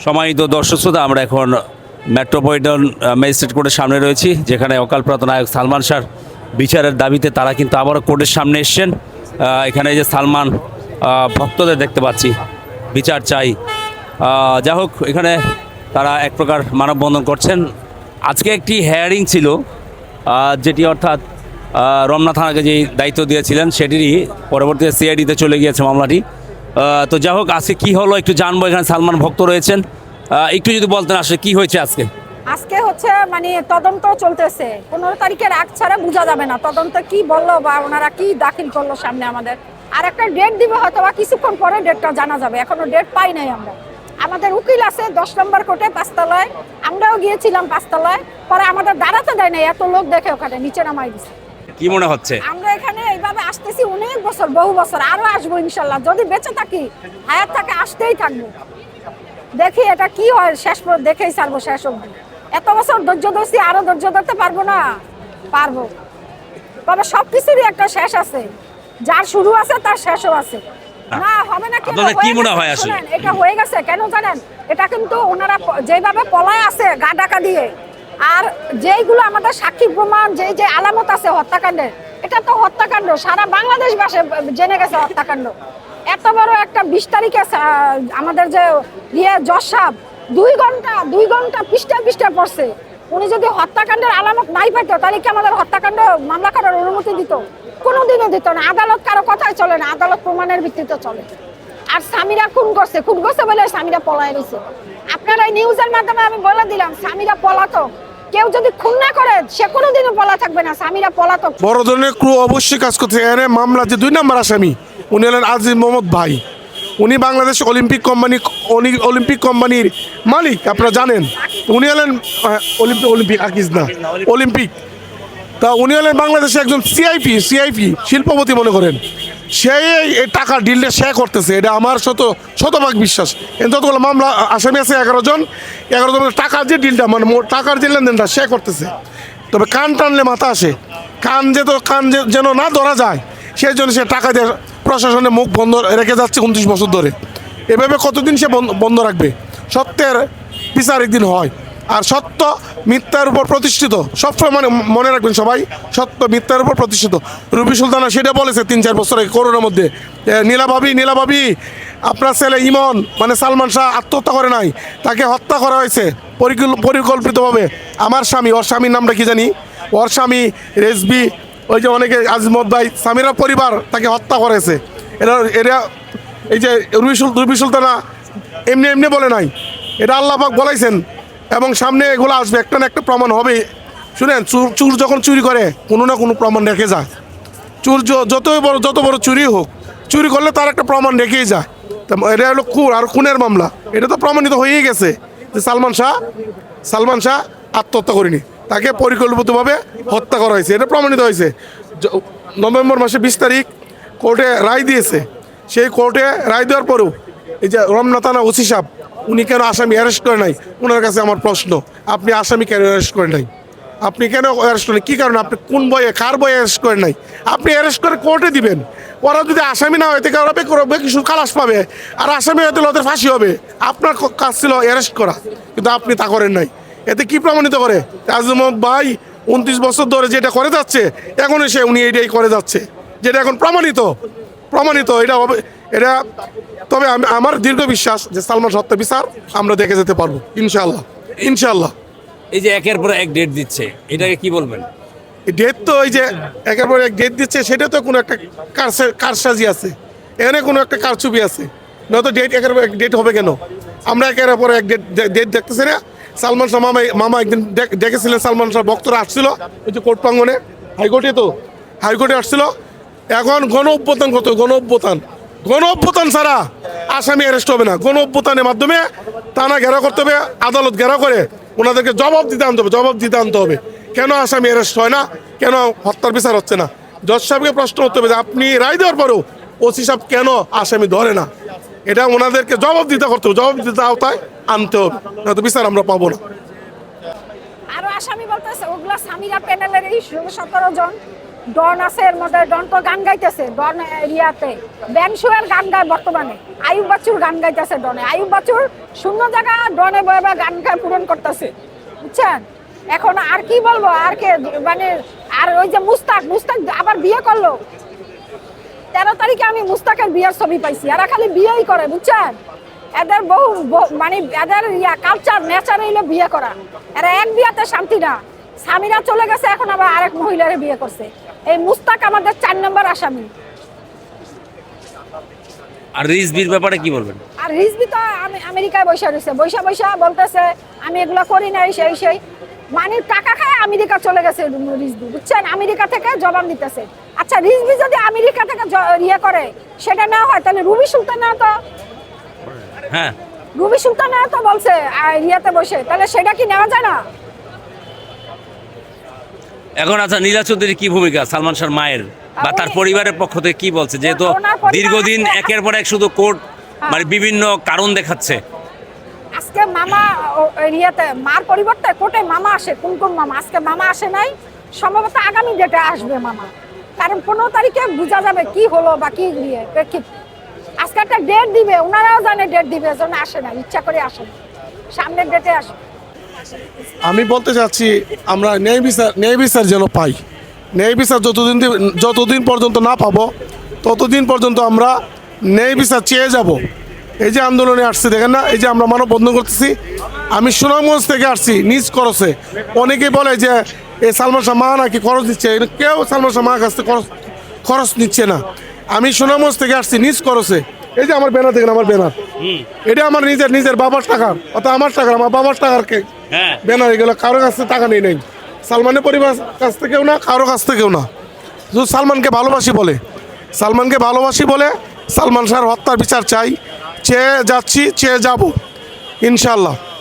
সম্মানিত দর্শক শ্রোতা, আমরা এখন মেট্রোপলিটন ম্যাজিস্ট্রেট কোর্টের সামনে রয়েছি, যেখানে অকালপ্রাপ্ত নায়ক সালমান শাহর বিচারের দাবিতে তারা কিন্তু আবারও কোর্টের সামনে এসছেন। এখানে এই যে সালমান ভক্তদের দেখতে পাচ্ছি, বিচার চাই। যা হোক, এখানে তারা এক প্রকার মানববন্ধন করছেন। আজকে একটি হেয়ারিং ছিল, যেটি অর্থাৎ রমনা থানাকে যেই দায়িত্ব দিয়েছিলেন সেটিরই পরবর্তীতে সিআইডিতে চলে গিয়েছে মামলাটি। তো যা হোক, আজকে কী হলো একটু জানবো। এখানে সালমান ভক্ত রয়েছেন, একটু যদি বলতেন আসলে কি হয়েছে আজকে। আজকে হচ্ছে মানে তদন্ত চলতেছে, 15 তারিখের আগ ছাড়া বোঝা যাবে না তদন্ত কি বললো বা ওনারা কি দাখিল করলো সামনে আমাদের। আর একটা ডেট দিবে হয়তো বা কিছুক্ষণ পরে ডেটটা জানা যাবে, এখনো ডেট পাই নাই আমরা। আমাদের উকিল আছে 10 নম্বর কোর্টে 5 তলায়, আমরাও গিয়েছিলাম 5 তলায়, পরে আমাদের দাঁড়াতে দেয় নাই, এত লোক দেখে ওখানে নিচে নামাই দিচ্ছে। কি মনে হচ্ছে? আমরা এখানে এইভাবে আসতেছি অনেক বছর, বহু বছর, আরো আসবো ইনশাল্লাহ, যদি বেঁচে থাকি, হায়াত থাকে আসতেই থাকবো। দেখি এটা কি হয়, শেষ দেখেই ছাড়বো শেষ অবধি। এত বছর ধৈর্য ধরছি, আরো ধৈর্য ধরতে পারবো না? পারবো, তবে সবকিছুরই একটা শেষ আছে, যার শুরু আছে তার শেষও আছে। না হবে না, কি মনে হয় আসলে এটা হয়ে গেছে কেন জানেন? এটা কিন্তু ওনারা যেভাবে পলায় আছে গা ঢাকা দিয়ে, আর যেইগুলো আমাদের সাক্ষী প্রমাণ, যে আলামত আছে হত্যাকাণ্ডের, এটা তো হত্যাকাণ্ড, সারা বাংলাদেশ বাসে জেনে গেছে হত্যাকাণ্ড। এত বড় একটা 20 তারিখে আমাদের যে জজ সাহেব 2 ঘন্টা পৃষ্ঠা পড়ছে। উনি যদি হত্যাকাণ্ডের আলামত নাই পাইতো তাহলে কি আমাদের হত্যাকাণ্ড মামলা করার অনুমতি দিত? কোনোদিনও দিত না। আদালত কারো কথাই চলে না, আদালত প্রমাণের ভিত্তিতে চলে। আর স্বামীরা খুন করছে বলে স্বামীরা পলায় রয়েছে। আপনারা এই নিউজের মাধ্যমে আমি বলে দিলাম, স্বামীরা পলাতক। কেউ যদি খুন না করে সে কোনোদিনও পলা থাকবে না, স্বামীরা পলাতক। বড় ধরনের ক্রু অবশ্যই কাজ করছে। এখানে মামলা যে 2 নম্বর আসামি, উনি হলেন আজিজ মোহাম্মদ ভাই। উনি বাংলাদেশ অলিম্পিক কোম্পানির মালিক, আপনারা জানেন। উনি হলেন অলিম্পিক। তা উনি হলেন বাংলাদেশে একজন সিআইপি শিল্পপতি মনে করেন। সেই এই টাকার ডিলটা সে করতেছে, এটা আমার শতভাগ বিশ্বাস। যতগুলো মামলা আসামি আছে 11 জন টাকার যে ডিলটা, মানে টাকার যে লেনদেনটা সে করতেছে। তবে কান টানলে মাথা আসে, কান যেন না ধরা যায়, সেই জন্য সে টাকা দিয়ে প্রশাসনের মুখ বন্ধ রেখে যাচ্ছে 29 বছর ধরে। এভাবে কতদিন সে বন্ধ রাখবে? সত্যের বিচার একদিন হয়, আর সত্য মিথ্যার উপর প্রতিষ্ঠিত। সবসময় মনে রাখবেন সবাই, সত্য মিথ্যার উপর প্রতিষ্ঠিত। রুবি সুলতানা সেটা বলেছে 3-4 বছর আগে করোনার মধ্যে, নীলাভাবি আপনার ছেলে ইমন মানে সালমান শাহ আত্মহত্যা করে নাই, তাকে হত্যা করা হয়েছে পরিকল্পিতভাবে। আমার স্বামী, ওর স্বামীর নামটা কি জানি, ওর স্বামী রেজবি, ওই যে অনেকে আজিমত ভাই, স্বামীরা পরিবার তাকে হত্যা করেছে। এরা এই যে রুবি সুলতানা এমনি বলে নাই, এটা আল্লাহ পাক বলাইছেন, এবং সামনে এগুলো আসবে, একটা না একটা প্রমাণ হবে। শুনেন, চুর যখন চুরি করে কোনো না কোনো প্রমাণ রেখে যায়। চুর যত বড় চুরি হোক, চুরি করলে তার একটা প্রমাণ রেখেই যায়। এটা হলো খুনের মামলা। এটা তো প্রমাণিত হয়েই গেছে যে সালমান শাহ আত্মহত্যা করেনি, তাকে পরিকল্পিতভাবে হত্যা করা হয়েছে, এটা প্রমাণিত হয়েছে। নভেম্বর মাসে 20 তারিখ কোর্টে রায় দিয়েছে। সেই কোর্টে রায় দেওয়ার পরেও এই যে রমনা থানা ওসি সাহেব, উনি কেন আসামি অ্যারেস্ট করে নাই? ওনার কাছে আমার প্রশ্ন, আপনি আসামি কেন অ্যারেস্ট করেন নাই? আপনি কেন অ্যারেস্ট করেন? কী কারণে? আপনি কোন বইয়ে, কার বইয়ে অ্যারেস্ট করেন নাই? আপনি অ্যারেস্ট করে কোর্টে দিবেন। ওরা যদি আসামি না হয় থেকে ওরা কিছু খালাস পাবে, আর আসামি হয়তো ওদের ফাঁসি হবে। আপনার কাজ ছিল অ্যারেস্ট করা, কিন্তু আপনি তা করেন নাই। এতে কি প্রমাণিত করে? আজিমত ভাই 29 বছর ধরে যেটা করে যাচ্ছে, এখন এসে উনি এইটাই করে যাচ্ছে, যেটা এখন প্রমাণিত। এটা তবে আমার দীর্ঘ বিশ্বাস যে সালমান সত্য বিচার আমরা দেখে যেতে পারবো ইনশাল্লাহ। এই যে একের পর এক ডেট দিচ্ছে, এটাকে কি বলবেন? ডেট তো ওই যে একের পর এক ডেট দিচ্ছে, সেটা তো কোনো একটা কারসাজি আছে, এখানে কোনো একটা কারচুপি আছে, নয়তো একের পর এক ডেট হবে কেন? আমরা একের পর এক ডেট দেখতেছি না। সালমান শাহ মামা একদিন ডেকেছিলেন, সালমান শাহ ভক্তরা আসছিল ওই যে কোর্ট প্রাঙ্গনে, হাইকোর্টে আসছিল। এখন গণ অভ্যুত্থান ছাড়া আসামি অ্যারেস্ট হবে না। গণ অভ্যুত্থানের মাধ্যমে থানা ঘেরাও করতে হবে, আদালত ঘেরাও করে ওনাদেরকে জবাব দিতে আনতে হবে। কেন আসামি অ্যারেস্ট হয় না? কেন হত্যার বিচার হচ্ছে না? জজ সাহেবকে প্রশ্ন করতে হবে যে আপনি রায় দেওয়ার পরেও ওসি সাহেব কেন আসামি ধরে না? এটা ওনাদেরকে জবাব দিতে আওতায় আনতে হবে, নয়তো বিচার আমরা পাবো না। আরো আসামি বলতেছে ওগুলা স্বামীরা প্যানেলের এই 17 জন ডন আছে এর মধ্যে, ডন তো গান গাইতেছে, ডন এরিয়াতে ব্যাংশুয়ের গান গায় বর্তমানে, আয়ুব বাচ্চুর গান গাইতেছে ডনে, আয়ুব বাচ্চুর শূন্য জায়গা ডনে বয়ে বয়ে গান গায়ে পূরণ করতেছে, বুঝছেন? এখন আর কি বলবো, আর কে মানে, আর ওই যে মুস্তাক আবার বিয়ে করলো 13 তারিখে, আমি মুস্তাকের বিয়ের ছবি পাইছি, এরা খালি বিয়েই করে, বুঝছেন? এদের মানে এদের কালচার নেচার হইলো বিয়ে করা, এরা এক বিয়াতে শান্তি না, স্বামীরা চলে গেছে, এখন আবার আরেক মহিলারে বিয়ে করছে। এই মুস্তাক আমাদের 4 নম্বর আসামি। আর রিজভির ব্যাপারে কি বলবেন? আর রিজভি তো আমেরিকায় বসে রয়েছে, বসে বলতেছে আমি এগুলো করি নাই, সেই মানে টাকা খায় আমেরিকা চলে গেছে রিজভি, বুঝছেন? আমেরিকা থেকে জবাব দিতেছে। আচ্ছা, রিজভি যদি আমেরিকা থেকে ইয়ে করে সেটা না হয়, তাহলে রুবি সুলতানা তো, হ্যাঁ, রুবি সুলতানা তো বলছে ইয়েতে বসে, তাহলে সেটা কি নেওয়া যায় না? এখন আচ্ছা, নীলা চৌধুরীর কি ভূমিকা সালমান শাহর মায়ের বা তার পরিবারের পক্ষ থেকে কি বলছে, যেহেতু ওনার পরিবার দীর্ঘদিন আছে, একের পর এক শুধু কোর্ট মানে বিভিন্ন কারণ দেখাচ্ছে? আজকে মামা ইয়েতে মার পরিবর্তে কোর্টে মামা আসে, কোন মামা, আজকে মামা আসে নাই, সম্ভবত আগামী ডেটে আসবে মামা, কারণ 15 তারিখে বোঝা যাবে কি হলো বা কি ইয়ে প্রেক্ষিত। আজকে একটা ডেট দিবে, ওনারাও জানে ডেট দিবে, জন্য আসে না, ইচ্ছা করে আসে না, সামনের ডেটে আসে। আমি বলতে চাচ্ছি আমরা ন্যায় বিচার যেন পাই। ন্যায় বিচার যতদিন পর্যন্ত না পাবো ততদিন পর্যন্ত আমরা ন্যায় বিচার চেয়ে যাব। এই যে আন্দোলনে আসছি দেখেন না, এই যে আমরা মানববন্ধন করতেছি, আমি সুনামগঞ্জ থেকে আসছি নিজ খরচে। অনেকেই বলে যে এই সালমান শাহ মা নাকি খরচ দিচ্ছে, কেউ সালমান শাহ মার কাছ থেকে খরচ নিচ্ছে না। আমি সুনামগঞ্জ থেকে আসছি নিজ খরচে। এই যে আমার ব্যানার দেখেন, আমার ব্যানার, এটা আমার নিজের বাবার টাকার, অর্থাৎ আমার টাকার, আমার বাবার টাকার হ্যাঁ, ব্যানার, এগুলো কারো কাছ থেকে টাকা নেই, সালমানের পরিবার কাছ থেকেও না, কারো কাছ থেকেও না। শুধু সালমানকে ভালোবাসি বলে সালমান শাহর হত্যার বিচার চাই, চেয়ে যাচ্ছি, চেয়ে যাব ইনশাল্লাহ।